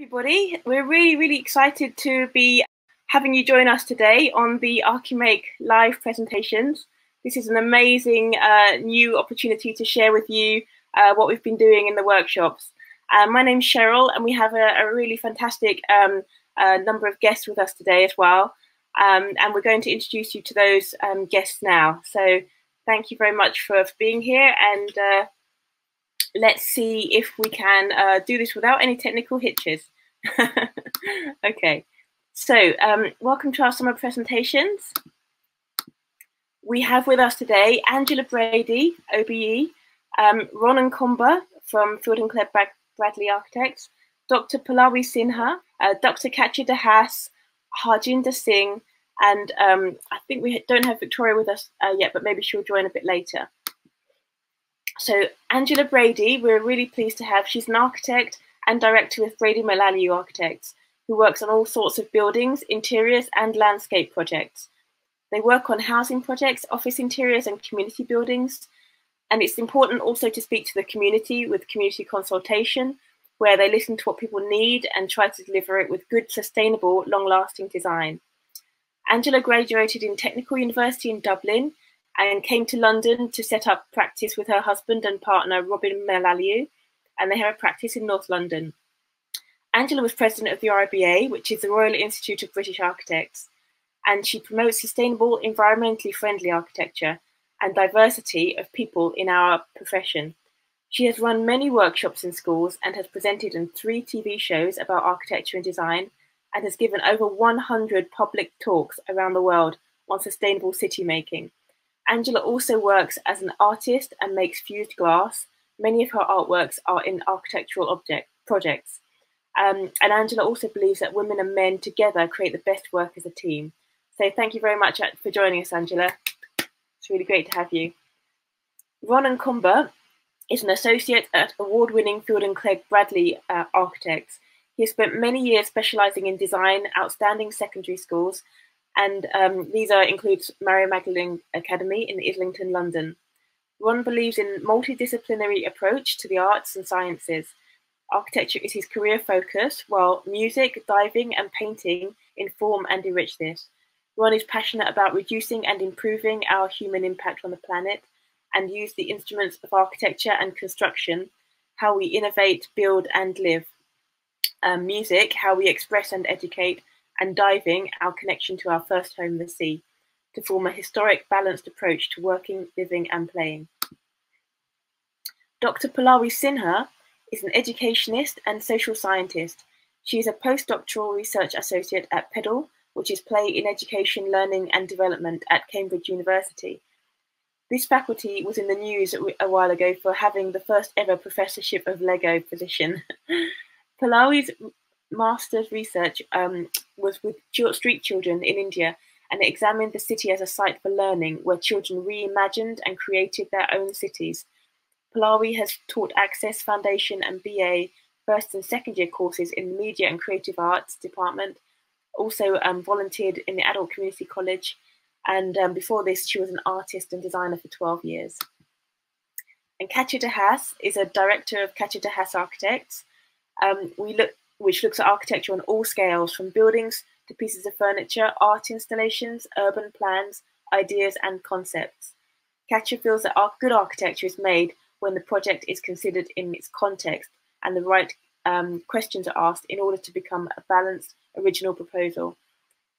Everybody, we're really excited to be having you join us today on the Archimake live presentations. This is an amazing new opportunity to share with you what we've been doing in the workshops. My name's Cheryl, and we have a really fantastic number of guests with us today as well. And we're going to introduce you to those guests now. So thank you very much for being here, and let's see if we can do this without any technical hitches. Okay, so welcome to our summer presentations. We have with us today Angela Brady, OBE, Ronan Komba from Field and Clare Bradley Architects, Dr. Pallavi Sinha, Dr. Katya Dahas, Harjinder Singh, and I think we don't have Victoria with us yet, but maybe she'll join a bit later. So Angela Brady, we're really pleased to have. She's an architect and director with Brady Malalu Architects, who works on all sorts of buildings, interiors and landscape projects. They work on housing projects, office interiors and community buildings. And it's important also to speak to the community with community consultation, where they listen to what people need and try to deliver it with good, sustainable, long-lasting design. Angela graduated in Technical University in Dublin and came to London to set up practice with her husband and partner, Robin Malalu, and they have a practice in North London. Angela was president of the RIBA, which is the Royal Institute of British Architects, and she promotes sustainable, environmentally friendly architecture and diversity of people in our profession. She has run many workshops in schools and has presented in 3 TV shows about architecture and design, and has given over 100 public talks around the world on sustainable city making. Angela also works as an artist and makes fused glass. Many of her artworks are in architectural projects. And Angela also believes that women and men together create the best work as a team. So thank you very much for joining us, Angela. It's really great to have you. Ronan Komba is an associate at award-winning Field and Clare Bradley Architects. He has spent many years specialising in design, outstanding secondary schools, and these include Mary Magdalene Academy in Islington, London. Ron believes in multidisciplinary approach to the arts and sciences. Architecture is his career focus, while music, diving, and painting inform and enrich this. Ron is passionate about reducing and improving our human impact on the planet, and use the instruments of architecture and construction, how we innovate, build, and live. Music, how we express and educate, and diving, our connection to our first home, the sea, to form a historic, balanced approach to working, living, and playing. Dr. Pallavi Sinha is an educationist and social scientist. She is a postdoctoral research associate at PEDAL, which is Play in Education, Learning and Development at Cambridge University. This faculty was in the news a while ago for having the first ever professorship of Lego position. Pallavi's master's research was with street children in India, and it examined the city as a site for learning, where children reimagined and created their own cities. Pallavi has taught Access Foundation and BA first and second year courses in the Media and Creative Arts department, also volunteered in the Adult Community College, and before this she was an artist and designer for 12 years. And Katya Dahas is a director of Katya Dahas Architects, which looks at architecture on all scales, from buildings to pieces of furniture, art installations, urban plans, ideas and concepts. Katya feels that good architecture is made when the project is considered in its context and the right questions are asked in order to become a balanced, original proposal.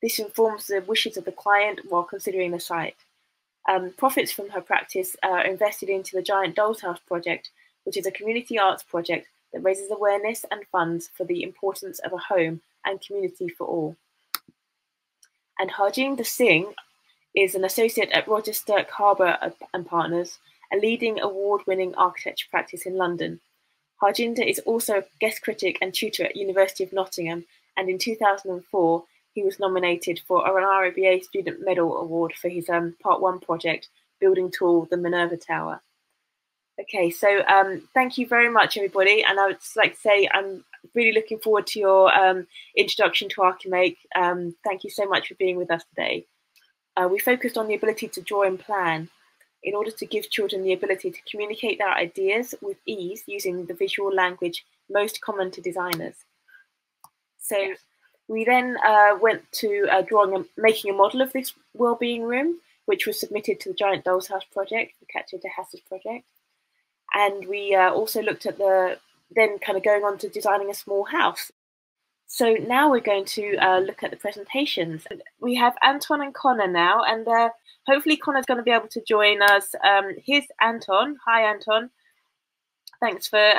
This informs the wishes of the client while considering the site. Profits from her practice are invested into the Giant Dolls House project, which is a community arts project that raises awareness and funds for the importance of a home and community for all. And Harjinder Singh is an associate at Roger Stirk Harbour and Partners, a leading award-winning architecture practice in London. Harjinder is also a guest critic and tutor at University of Nottingham, and in 2004 he was nominated for an RIBA Student Medal Award for his Part 1 project, building tool The Minerva Tower. Okay, so thank you very much, everybody. And I would just like to say I'm really looking forward to your introduction to Archimake. Thank you so much for being with us today. We focused on the ability to draw and plan in order to give children the ability to communicate their ideas with ease using the visual language most common to designers. So we then went to making a model of this wellbeing room, which was submitted to the Giant Dolls House project, the Katja de Hasses project. And we also looked at then kind of going on to designing a small house. So now we're going to look at the presentations. We have Anton and Connor now, and hopefully Connor's going to be able to join us. Here's Anton. Hi, Anton. Thanks for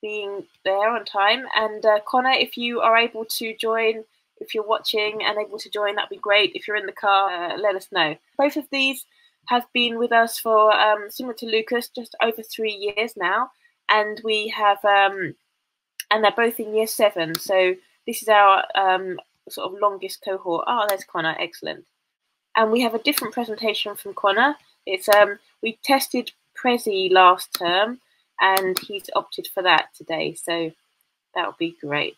being there on time. And Connor, if you are able to join, if you're watching and able to join, that'd be great. If you're in the car, let us know. Both of these have been with us for, similar to Lucas, just over 3 years now. And we have, and they're both in year 7. So this is our sort of longest cohort. Oh, there's Connor, excellent. And we have a different presentation from Connor. It's we tested Prezi last term, and he's opted for that today. So that would be great.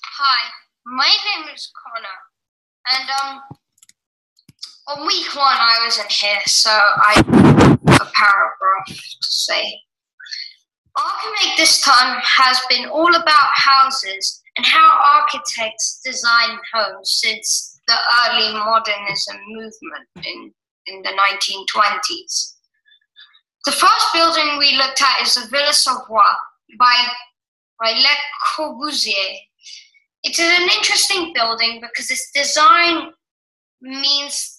Hi, my name is Connor, and on week 1 I wasn't here, so I have a paragraph to say. Archimake this time has been all about houses and how architects design homes since the early modernism movement in the 1920s. The first building we looked at is the Villa Savoie by Le Corbusier. It is an interesting building because its design means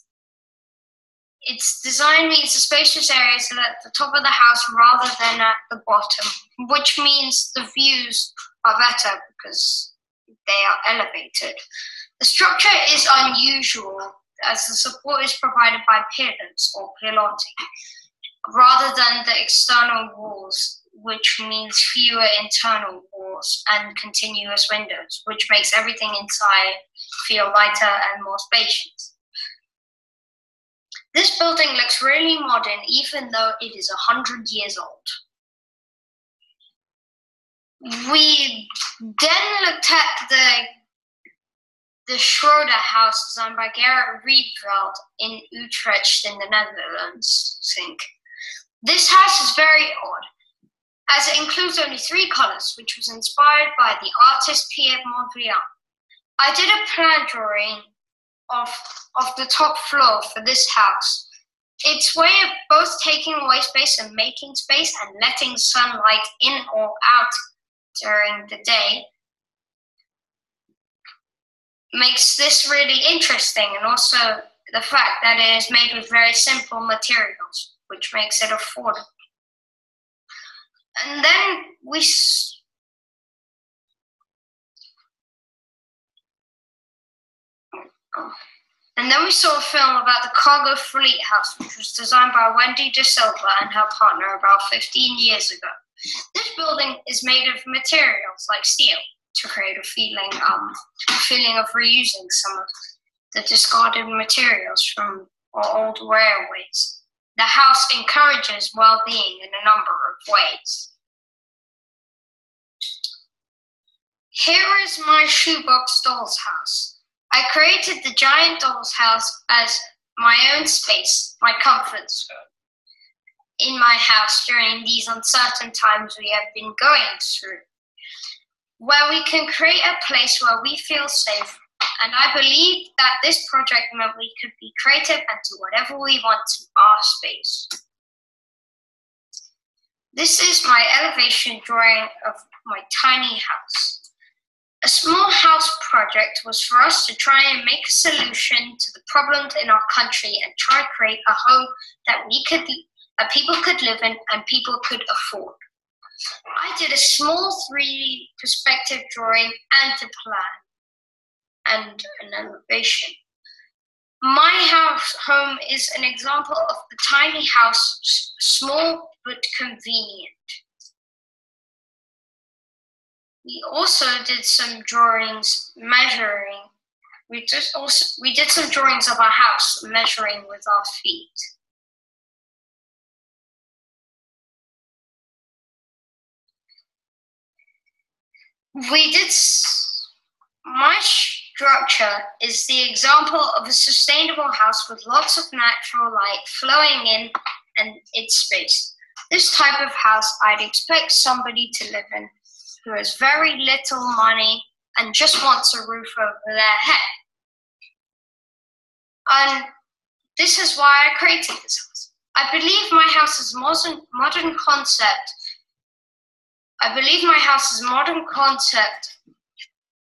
the spacious areas are at the top of the house rather than at the bottom, which means the views are better because they are elevated. The structure is unusual as the support is provided by pillars or pilotti, rather than the external walls, which means fewer internal walls and continuous windows, which makes everything inside feel lighter and more spacious. This building looks really modern, even though it is 100 years old. We then looked at the Schroeder house designed by Gerrit Rietveld in Utrecht in the Netherlands, I think. This house is very odd, as it includes only 3 colors, which was inspired by the artist Pierre Mondrian. I did a plan drawing of the top floor for this house. Its way of both taking away space and making space and letting sunlight in or out during the day makes this really interesting, and also the fact that it is made with very simple materials, which makes it affordable. And then we saw a film about the Cargo Fleet House, which was designed by Wendy De Silva and her partner about 15 years ago. This building is made of materials like steel to create a feeling of reusing some of the discarded materials from old railways. The house encourages well-being in a number of ways. Here is my shoebox doll's house. I created the Giant Dolls House as my own space, my comfort zone, in my house during these uncertain times we have been going through, where we can create a place where we feel safe. And I believe that this project meant we could be creative and do whatever we want in our space. This is my elevation drawing of my tiny house. A small house project was for us to try and make a solution to the problems in our country and try to create a home that people could live in and people could afford. I did a small 3D perspective drawing and a plan and an elevation. My home is an example of the tiny house, small but convenient. We also did some drawings measuring. We did some drawings of our house measuring with our feet. My structure is the example of a sustainable house with lots of natural light flowing in and its space. This type of house I'd expect somebody to live in who has very little money and just wants a roof over their head. And this is why I created this house. I believe my house is modern concept. I believe my house is a modern concept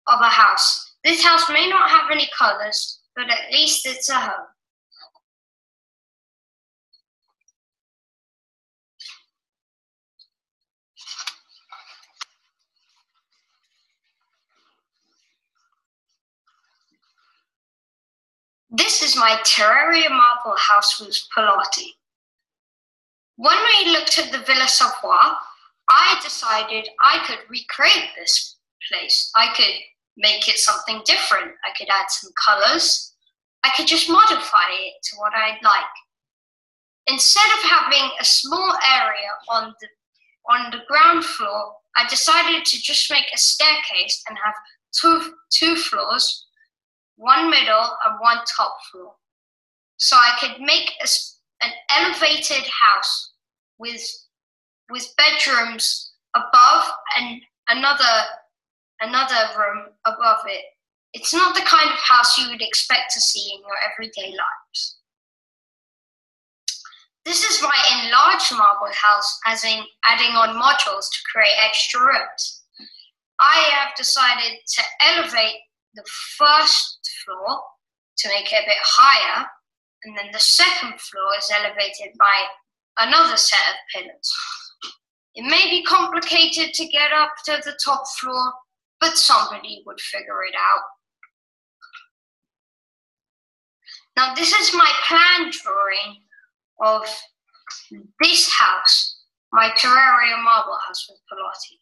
of a house. This house may not have any colors, but at least it's a home. This is my Terraria marble house with Pilotti. When we looked at the Villa Savoie, I decided I could recreate this place. I could make it something different. I could add some colors. I could just modify it to what I'd like. Instead of having a small area on the ground floor, I decided to just make a staircase and have two floors, one middle and one top floor. So I could make an elevated house with bedrooms above and another room above it. It's not the kind of house you would expect to see in your everyday lives. This is my enlarged marble house, as in adding on modules to create extra rooms. I have decided to elevate the first floor to make it a bit higher, and then the second floor is elevated by another set of pillars. It may be complicated to get up to the top floor, but somebody would figure it out. Now this is my plan drawing of this house, my Terraria marble house with Pilotti.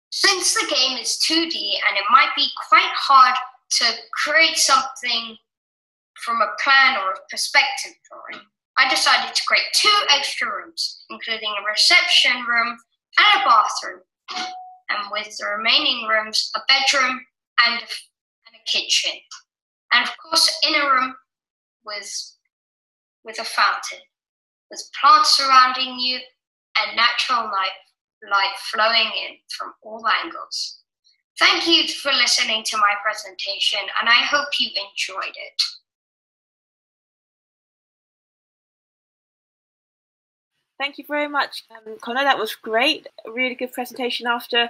Since the game is 2D and it might be quite hard to create something from a plan or a perspective drawing, I decided to create 2 extra rooms, including a reception room and a bathroom, and with the remaining rooms, a bedroom and a kitchen. And of course, in a room with a fountain, with plants surrounding you and natural light flowing in from all angles. Thank you for listening to my presentation, and I hope you enjoyed it. Thank you very much, Connor. That was great. A really good presentation after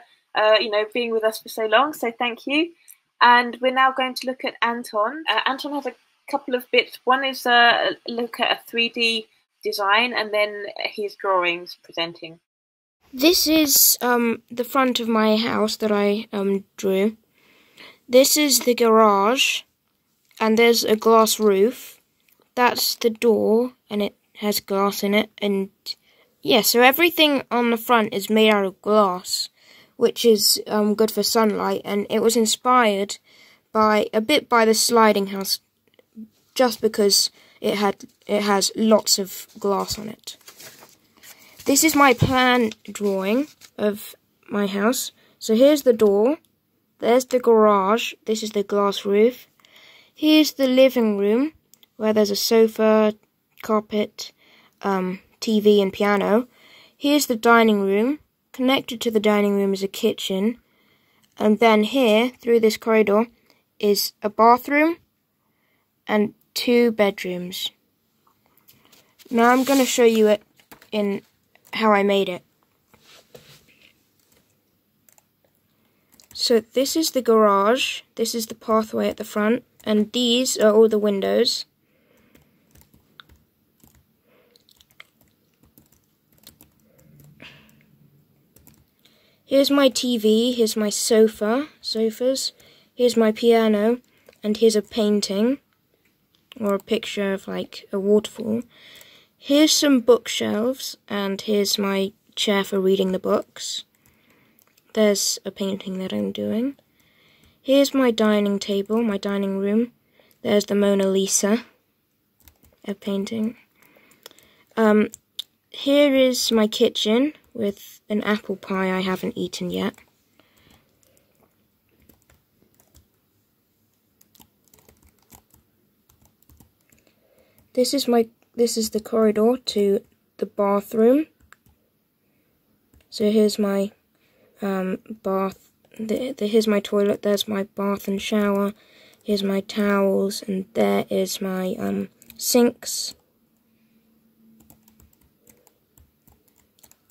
being with us for so long. So thank you. And we're now going to look at Anton. Anton has a couple of bits. One is a look at a 3D design, and then his drawings presenting. This is the front of my house that I drew. This is the garage, and there's a glass roof. That's the door, and it has glass in it. And yeah, so everything on the front is made out of glass, which is good for sunlight. And it was inspired by the sliding house, just because it has lots of glass on it. This is my plan drawing of my house. So here's the door, there's the garage, this is the glass roof. Here's the living room, where there's a sofa, carpet, TV and piano. Here's the dining room. Connected to the dining room is a kitchen. And then here, through this corridor, is a bathroom and 2 bedrooms. Now I'm going to show you it in how I made it. So this is the garage, this is the pathway at the front, and these are all the windows. Here's my TV, here's my sofas, here's my piano, and here's a painting, or a picture of like a waterfall. Here's some bookshelves, and here's my chair for reading the books. There's a painting that I'm doing. Here's my dining table, my dining room. There's the Mona Lisa, a painting. Here is my kitchen with an apple pie I haven't eaten yet. This is the corridor to the bathroom. So here's my bath. Here's my toilet, there's my bath and shower, here's my towels, and there is my sinks.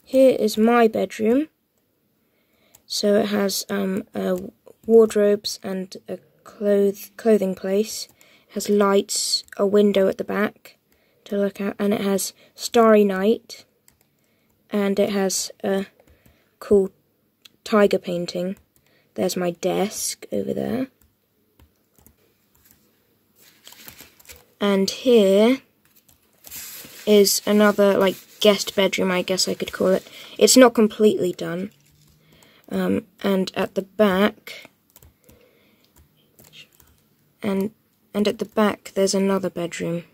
Here is my bedroom. So it has wardrobes and a clothing place. It has lights, a window at the back to look at, and it has Starry Night, and it has a cool tiger painting. There's my desk over there. And here is another, like, guest bedroom, I guess I could call it. It's not completely done. And at the back, and at the back there's another bedroom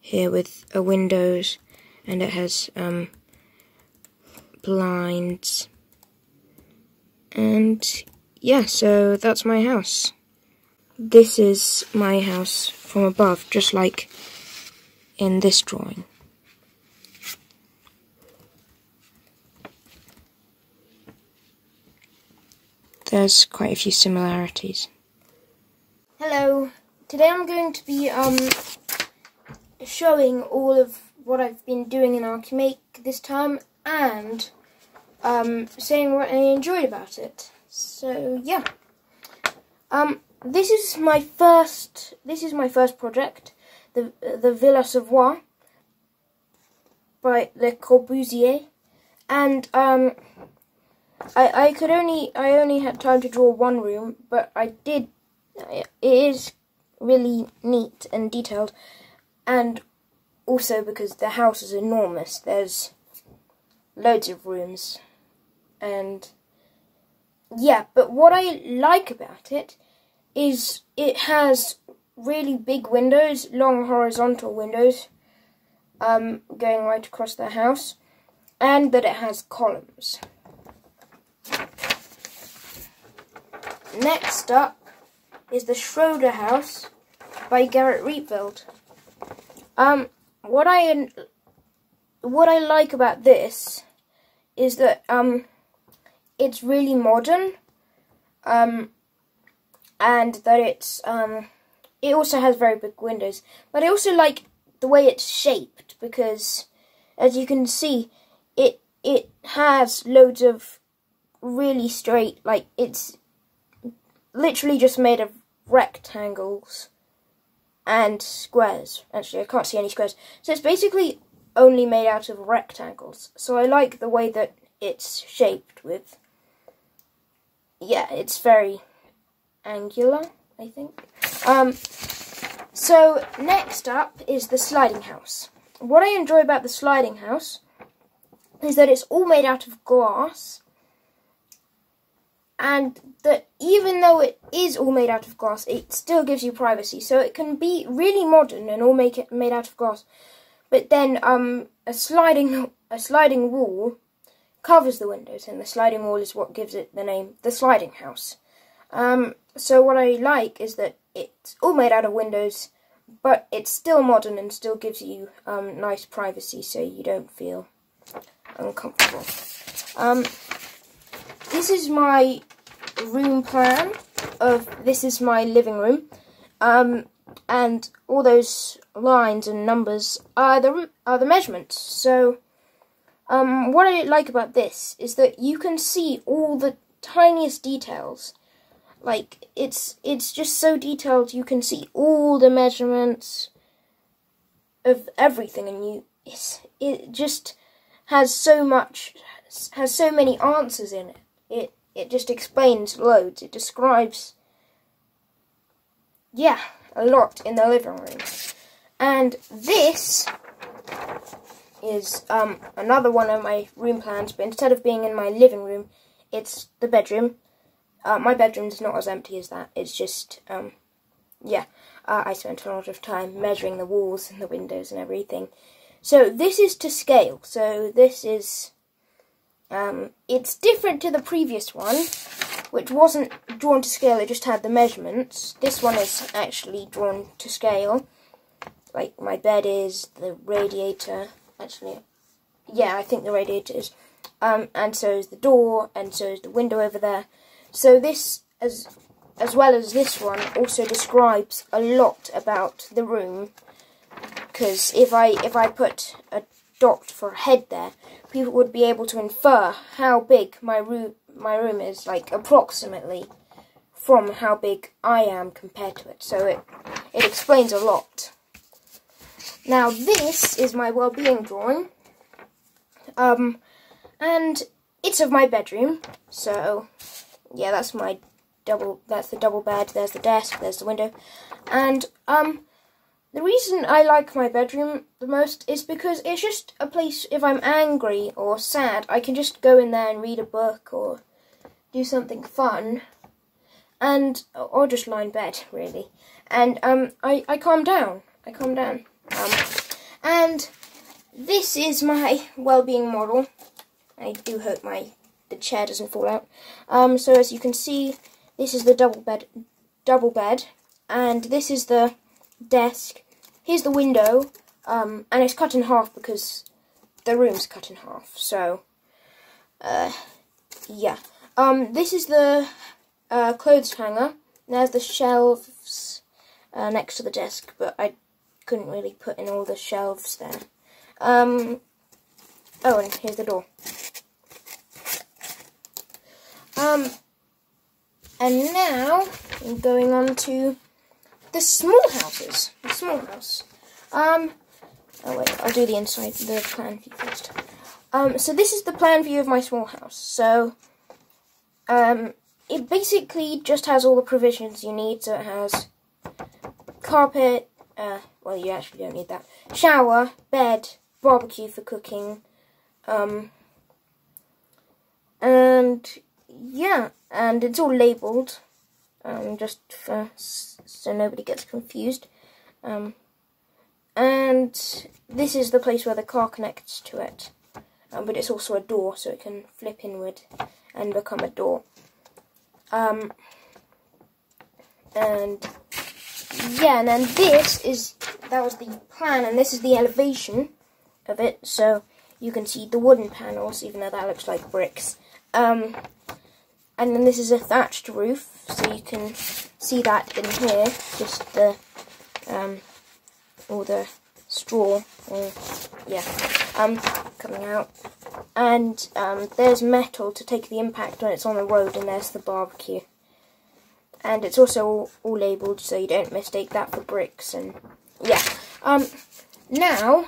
here with windows, and it has blinds. And yeah, so that's my house. This is my house from above, just like in this drawing. There's quite a few similarities. Hello, today I'm going to be showing all of what I've been doing in Archimake this time, and saying what I enjoyed about it. So yeah, this is my first project, the Villa Savoie by Le Corbusier, and I only had time to draw one room, but I did. It is really neat and detailed, and also because the house is enormous, there's loads of rooms, and yeah, but what I like about it is it has really big windows, long horizontal windows, going right across the house, and that it has columns. Next up is the Schroeder House by Gerrit Rietveld. What I like about this is that it's really modern, and that it also has very big windows. But I also like the way it's shaped, because as you can see, it has loads of really straight, like, it's literally just made of rectangles and squares. Actually, I can't see any squares. So it's basically only made out of rectangles. So I like the way that it's shaped with, yeah, it's very angular, I think. So next up is the sliding house. What I enjoy about the sliding house is that it's all made out of glass, and that even though it is all made out of glass, it still gives you privacy. So it can be really modern and all made out of glass, but then a sliding wall covers the windows, and the sliding wall is what gives it the name, the sliding house. So what I like is that it's all made out of windows, but it's still modern and still gives you nice privacy, so you don't feel uncomfortable. This is my room plan this is my living room, and all those lines and numbers are the measurements. So what I like about this is that you can see all the tiniest details. Like, it's just so detailed, you can see all the measurements of everything, and it just has so many answers in it. It just explains loads. It describes, yeah, a lot in the living room. And this is another one of my room plans, but instead of being in my living room, it's the bedroom. My bedroom's not as empty as that. It's just, yeah, I spent a lot of time measuring the walls and the windows and everything. So this is to scale. So this is, it's different to the previous one, which wasn't drawn to scale, it just had the measurements. This one is actually drawn to scale. Like, my bed is, the radiator, actually, yeah, I think the radiator is. and so is the door, and so is the window over there. So this, as well as this one, also describes a lot about the room. Because if I put a dot for a head there, people would be able to infer how big my room is, like approximately, from how big I am compared to it. So it explains a lot. Now this is my well-being drawing, and it's of my bedroom. So yeah, that's the double bed. There's the desk. There's the window, and the reason I like my bedroom the most is because it's just a place, if I'm angry or sad, I can just go in there and read a book or do something fun, or just lie in bed, really. And I calm down. And this is my well-being model. I do hope the chair doesn't fall out. So as you can see, this is the double bed, and this is the desk. Here's the window, and it's cut in half because the room's cut in half. So, yeah. This is the clothes hanger. There's the shelves next to the desk, but I couldn't really put in all the shelves there. Oh, and here's the door. And now I'm going on to the small houses. The small house. Oh wait, I'll do the inside, the plan view first. So this is the plan view of my small house. So, it basically just has all the provisions you need. So it has carpet, well, you actually don't need that. Shower, bed, barbecue for cooking, and yeah, and it's all labelled, just so nobody gets confused. And this is the place where the car connects to it, but it's also a door, so it can flip inward and become a door. And yeah, and then that was the plan, and this is the elevation of it, so you can see the wooden panels, even though that looks like bricks. And then this is a thatched roof, so you can see that in here, just the all the straw, coming out. And there's metal to take the impact when it's on the road, and there's the barbecue. And it's also all labelled, so you don't mistake that for bricks. And yeah, now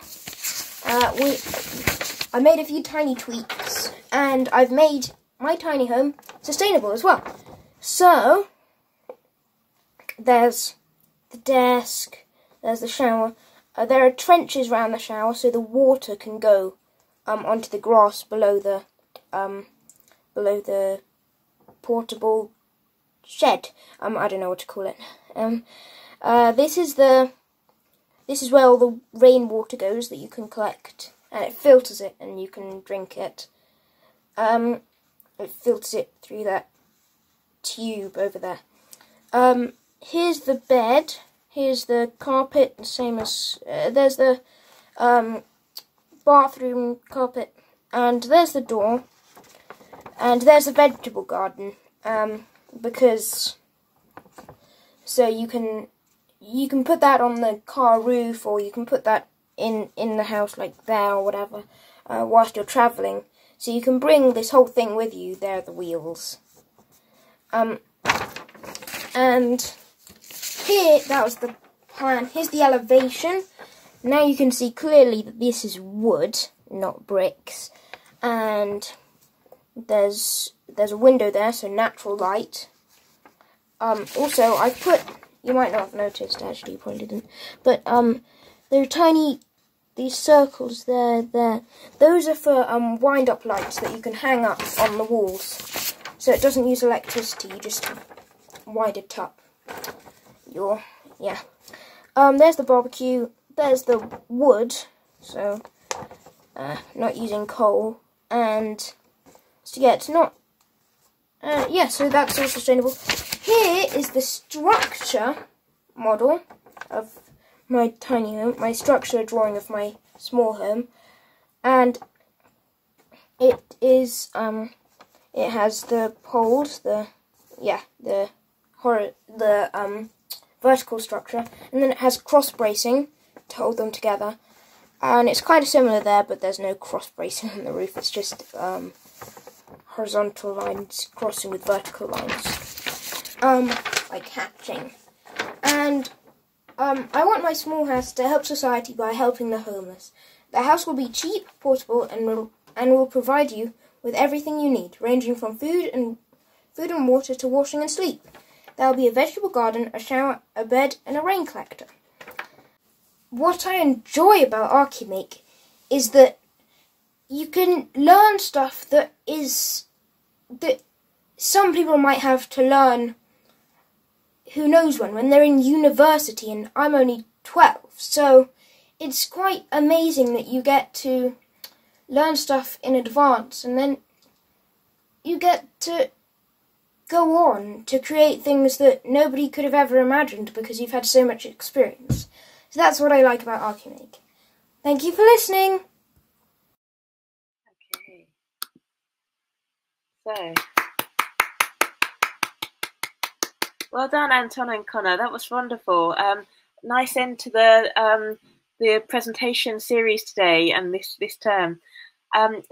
I made a few tiny tweaks, and I've made my tiny home sustainable as well. So there's the desk, there's the shower. There are trenches around the shower, so the water can go onto the grass below the portable shed. I don't know what to call it. This is where all the rainwater goes that you can collect, and it filters it, and you can drink it. It filters it through that tube over there. Here's the bed. Here's the carpet, the same as there's the bathroom carpet, and there's the door, and there's the vegetable garden. Because so you can put that on the car roof, or you can put that in the house like there or whatever, whilst you're travelling. So you can bring this whole thing with you. There are the wheels. And here, that was the plan. Here's the elevation. Now you can see clearly that this is wood, not bricks. And there's a window there, so natural light. Also, I put, you might not have noticed, actually, you probably didn't, but there are tiny, these circles there. Those are for wind-up lights that you can hang up on the walls. So it doesn't use electricity, you just wind it up. There's the barbecue, there's the wood, so not using coal, and so yeah, it's not, so that's all sustainable. Here is the structure model of my tiny home, my structure drawing of my small home, and It is it has the poles, the vertical structure, and then it has cross bracing to hold them together. And it's kind of similar there, but there's no cross bracing on the roof. It's just horizontal lines crossing with vertical lines, like hatching. And I want my small house to help society by helping the homeless. The house will be cheap, portable, and will provide you with everything you need, ranging from food and water to washing and sleep. There will be a vegetable garden, a shower, a bed, and a rain collector. What I enjoy about Archimake is that you can learn stuff that some people might have to learn, who knows when they're in university, and I'm only 12. So it's quite amazing that you get to learn stuff in advance, and then you get to go on to create things that nobody could have ever imagined because you've had so much experience. So that's what I like about Archimake. Thank you for listening. Okay. So, well done, Anton and Connor. That was wonderful. Nice end to the presentation series today and this term.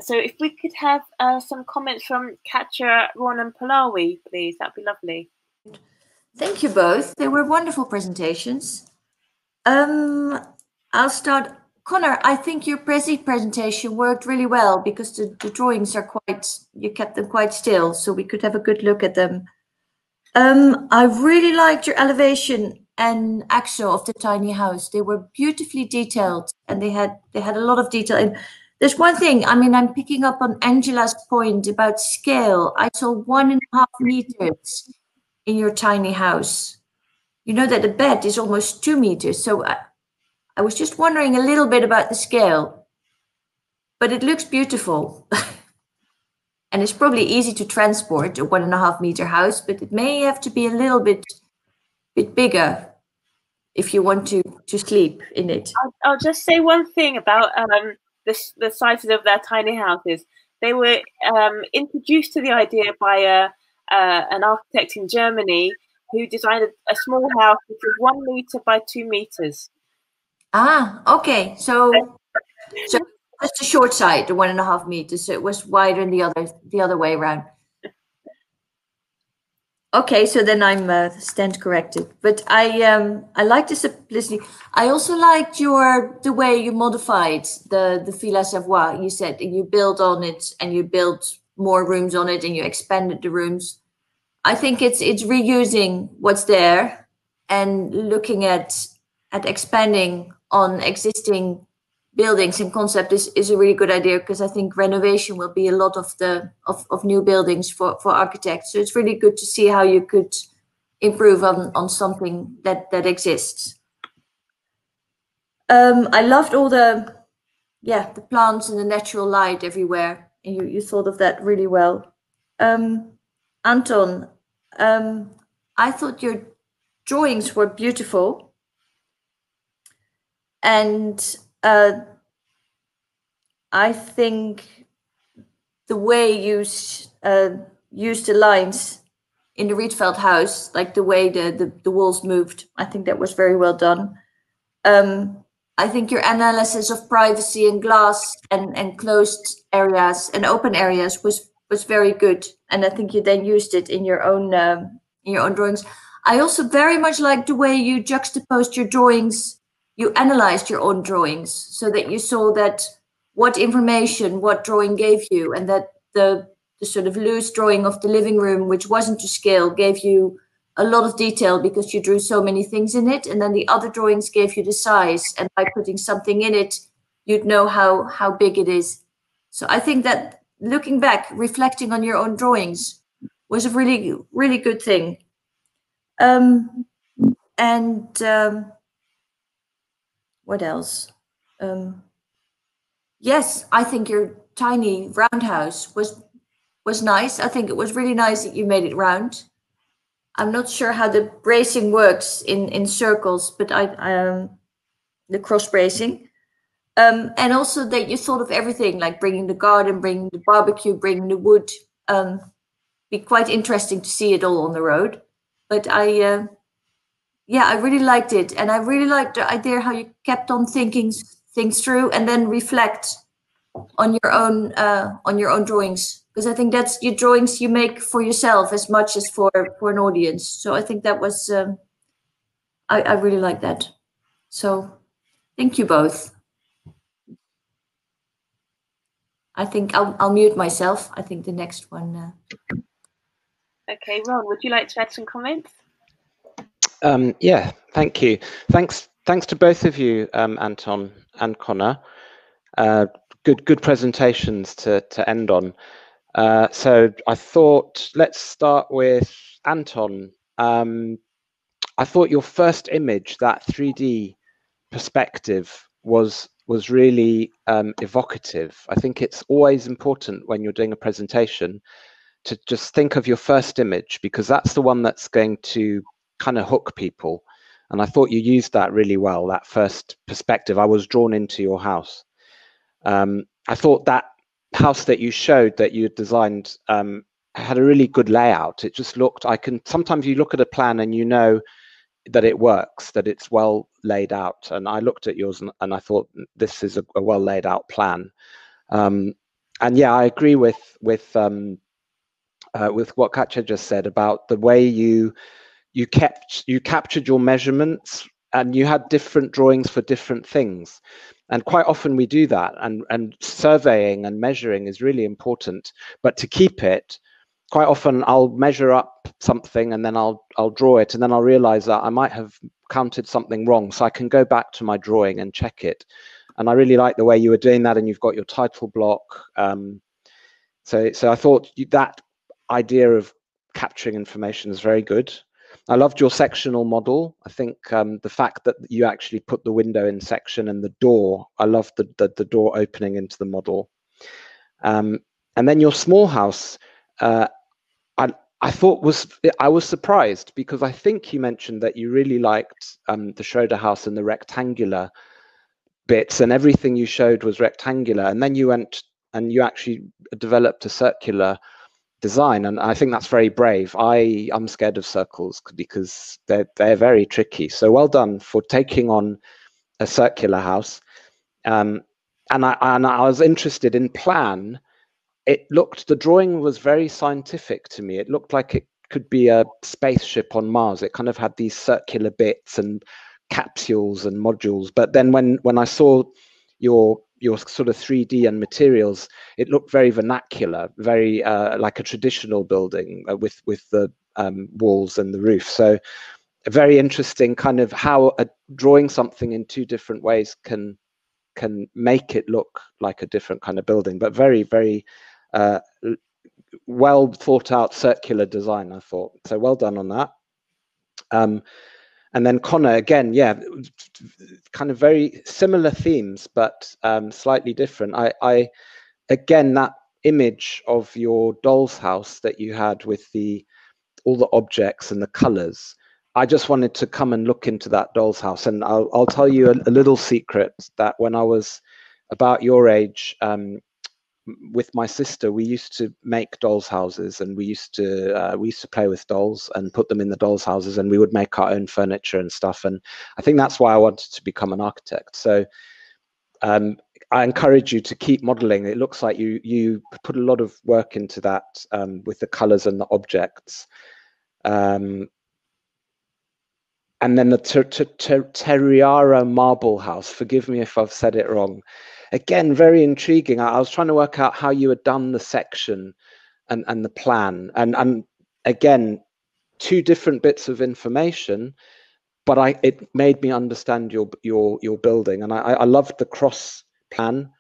So if we could have some comments from Katja, Ron and Palawi, please, that'd be lovely. Thank you both. They were wonderful presentations. I'll start. Connor, I think your presentation worked really well because the drawings are you kept them quite still, so we could have a good look at them. I really liked your elevation and axle of the tiny house. They were beautifully detailed, and they had a lot of detail. And there's one thing, I mean, I'm picking up on Angela's point about scale. I saw 1.5 meters in your tiny house. You know that the bed is almost 2 meters. So I was just wondering a little bit about the scale, but it looks beautiful. And it's probably easy to transport a 1.5 meter house, but it may have to be a little bit bigger if you want to sleep in it. I'll just say one thing about the sizes of their tiny houses. They were introduced to the idea by an architect in Germany who designed a small house which was 1 meter by 2 meters. Ah, okay. So just the short side, the 1.5 meters. So it was wider in the other way around. Okay, so then I'm stand corrected. But I like the simplicity. I also liked the way you modified the Villa Savoie. You said you built on it and you built more rooms on it and you expanded the rooms. I think it's reusing what's there and looking at expanding on existing buildings and concept is a really good idea, because I think renovation will be a lot of new buildings for architects. So it's really good to see how you could improve on something that exists. I loved all the plants and the natural light everywhere, and you thought of that really well. Anton, I thought your drawings were beautiful, and I think the way you used the lines in the Rietveld house, like the way the walls moved, I think that was very well done. I think your analysis of privacy and glass and closed areas and open areas was very good, and I think you then used it in your own drawings. I also very much liked the way you juxtaposed your drawings. You analyzed your own drawings so that you saw that what information what drawing gave you, and that the sort of loose drawing of the living room, which wasn't to scale, gave you a lot of detail because you drew so many things in it, and then the other drawings gave you the size, and by putting something in it, you'd know how big it is. So I think that looking back, reflecting on your own drawings was a really, really good thing. What else? Yes, I think your tiny roundhouse was nice. I think it was really nice that you made it round. I'm not sure how the bracing works in circles, but the cross bracing. And also that you thought of everything, like bringing the garden, bringing the barbecue, bringing the wood. Be quite interesting to see it all on the road. But yeah, I really liked it, and I really liked the idea how you kept on thinking things through and then reflect on your own drawings, because I think that's your drawings you make for yourself as much as for an audience. So I think that was I really like that. So thank you both. I think I'll mute myself. I think the next one. Okay, Ron, would you like to add some comments? Yeah, thank you. Thanks to both of you, Anton and Connor. Good presentations to end on. So I thought let's start with Anton. I thought your first image, that 3D perspective, was really evocative. I think it's always important when you're doing a presentation to just think of your first image, because that's the one that's going to kind of hook people. And I thought you used that really well, that first perspective. I was drawn into your house. I thought that house that you showed that you had designed had a really good layout. It just looked, sometimes you look at a plan and you know that it works, that it's well laid out. And I looked at yours and I thought this is a well laid out plan. And yeah, I agree with what Katja just said about the way you captured your measurements, and you had different drawings for different things. And quite often we do that, and surveying and measuring is really important. But to keep it, quite often I'll measure up something and then I'll draw it, and then I'll realize that I might have counted something wrong. So I can go back to my drawing and check it. And I really like the way you were doing that, and you've got your title block. So I thought that idea of capturing information is very good. I loved your sectional model. I think the fact that you actually put the window in section and the door, I loved the door opening into the model. And then your small house, I thought I was surprised, because I think you mentioned that you really liked the Schroeder house and the rectangular bits, and everything you showed was rectangular. And then you went and you actually developed a circular design, and I think that's very brave. I'm scared of circles because they're very tricky. So well done for taking on a circular house. And I was interested in plan. The drawing was very scientific to me. It looked like it could be a spaceship on Mars. It kind of had these circular bits and capsules and modules. But then when I saw your sort of 3D and materials, it looked very vernacular, very like a traditional building with the walls and the roof. So a very interesting kind of how drawing something in two different ways can make it look like a different kind of building, but very, very well thought out circular design, I thought. So well done on that. And then Connor, again, yeah, kind of very similar themes, but slightly different. I again, that image of your doll's house that you had with all the objects and the colors, I just wanted to come and look into that doll's house. And I'll tell you a little secret, that when I was about your age, with my sister, we used to make dolls' houses, and we used to play with dolls and put them in the dolls' houses, and we would make our own furniture and stuff. And I think that's why I wanted to become an architect. So I encourage you to keep modeling. It looks like you put a lot of work into that with the colors and the objects. And then the Terriara marble house, forgive me if I've said it wrong. Again, very intriguing. I was trying to work out how you had done the section and the plan. And again, two different bits of information, but it made me understand your building. And I loved the cross plan,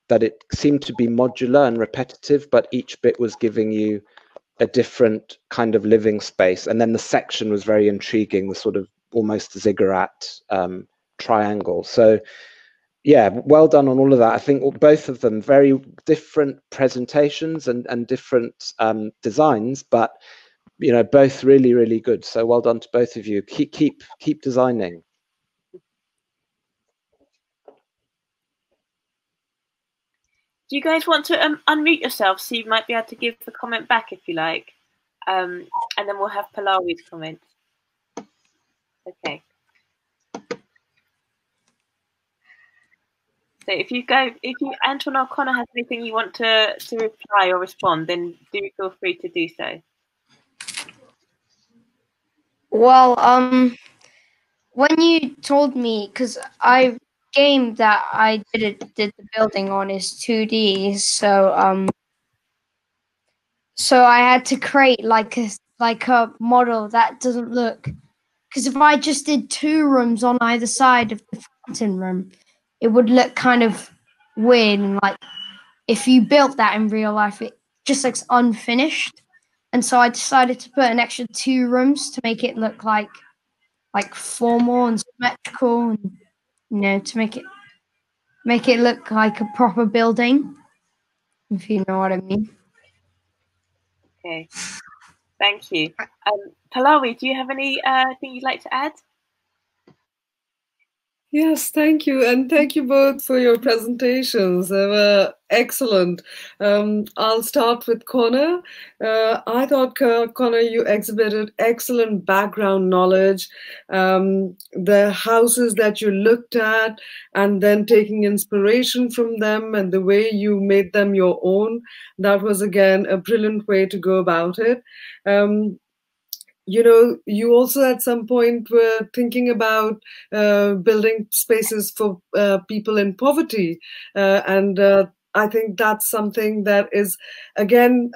that it seemed to be modular and repetitive, but each bit was giving you a different kind of living space. And then the section was very intriguing, the sort of almost ziggurat triangle. So yeah, well done on all of that. I think both of them very different presentations and different designs, but both really, really good. So well done to both of you. Keep designing. Do you guys want to unmute yourselves so you might be able to give the comment back if you like? And then we'll have Palawi's comment. Okay. So if Anton or Connor has anything you want to reply or respond, then do feel free to do so. Well, when you told me, because game that I did the building on is 2D, so I had to create like a model that doesn't look, because if I just did 2 rooms on either side of the fountain room, it would look kind of weird, and like if you built that in real life, it just looks unfinished. And so I decided to put an extra 2 rooms to make it look like formal and symmetrical, and to make it look like a proper building, if you know what I mean. Okay, thank you. Palawi, do you have anything you'd like to add? Yes, thank you. And thank you both for your presentations. They were excellent. I'll start with Connor. I thought, Connor, you exhibited excellent background knowledge. The houses that you looked at and then taking inspiration from them and the way you made them your own, that was, again, a brilliant way to go about it. You also at some point were thinking about building spaces for people in poverty. And I think that's something that is, again,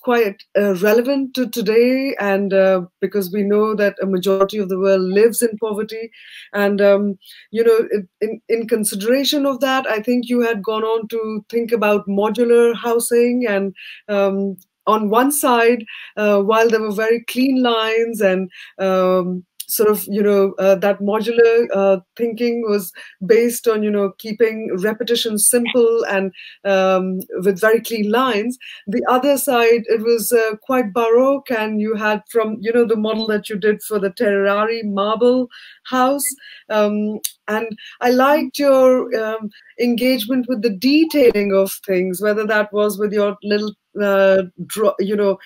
quite relevant to today. And because we know that a majority of the world lives in poverty. And, in consideration of that, I think you had gone on to think about modular housing and on one side, while there were very clean lines and that modular thinking was based on, keeping repetition simple and with very clean lines. The other side, it was quite baroque, and you had from, the model that you did for the Terrari marble house. And I liked your engagement with the detailing of things, whether that was with your little little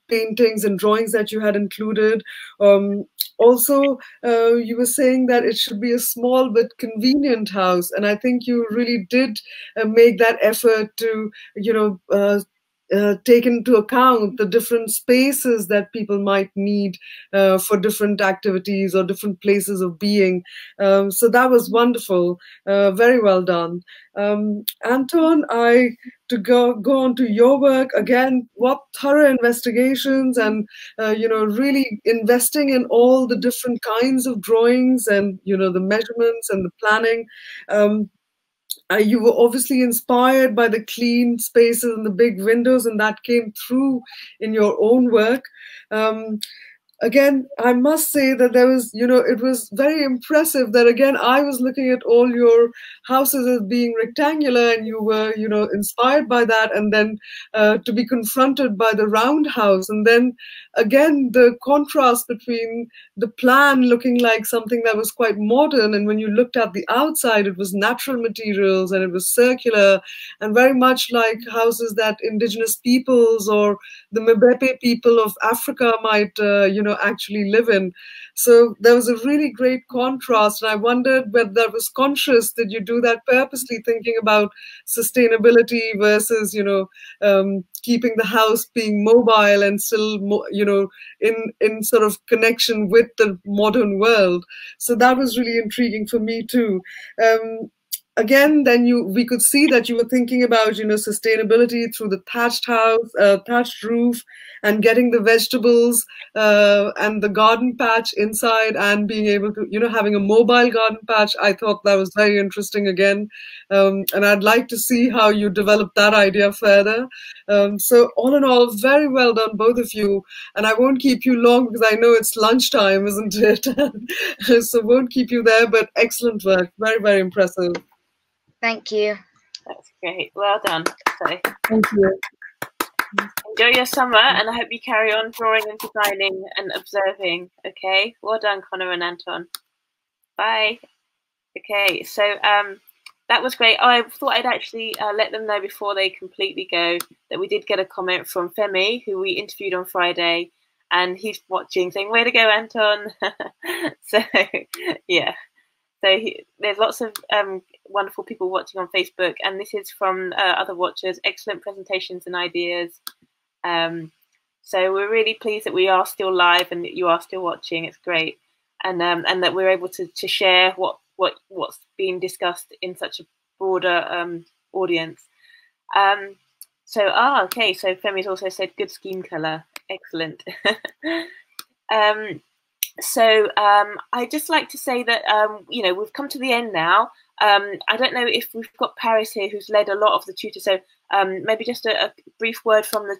paintings and drawings that you had included. Also, you were saying that it should be a small but convenient house, and I think you really did make that effort to, take into account the different spaces that people might need for different activities or different places of being. So that was wonderful. Very well done. Anton, to go on to your work again, what thorough investigations and really investing in all the different kinds of drawings and the measurements and the planning. You were obviously inspired by the clean spaces and the big windows, and that came through in your own work. Again, I must say that there was, it was very impressive that, again, I was looking at all your houses as being rectangular, and you were, inspired by that, and then to be confronted by the round house. And then, again, the contrast between the plan looking like something that was quite modern, and when you looked at the outside, it was natural materials, and it was circular, and very much like houses that indigenous peoples or the Mbepe people of Africa might, actually live in. So there was a really great contrast, and I wondered whether that was conscious. Did you do that purposely, thinking about sustainability versus, keeping the house being mobile and still, in sort of connection with the modern world? So that was really intriguing for me too. Again, then we could see that you were thinking about, sustainability through the thatched house, thatched roof, and getting the vegetables and the garden patch inside, and being able to, having a mobile garden patch. I thought that was very interesting again. And I'd like to see how you develop that idea further. So all in all, very well done, both of you. And I won't keep you long because I know it's lunchtime, isn't it? So won't keep you there, but excellent work. Very, very impressive. Thank you. That's great. Well done. So, thank you. Enjoy your summer, and I hope you carry on drawing and designing and observing. Okay. Well done, Connor and Anton. Bye. Okay. So that was great. I thought I'd actually let them know before they completely go that we did get a comment from Femi, who we interviewed on Friday, and he's watching, saying, "Way to go, Anton!" So yeah, so there's lots of wonderful people watching on Facebook, and this is from other watchers. Excellent presentations and ideas. So we're really pleased that we are still live and that you are still watching. It's great, and that we're able to share what's being discussed in such a broader audience. Okay, so Femi's also said good scheme colour. Excellent. I'd just like to say that we've come to the end now. I don't know if we've got Paris here, who's led a lot of the tutors. So maybe just a brief word from the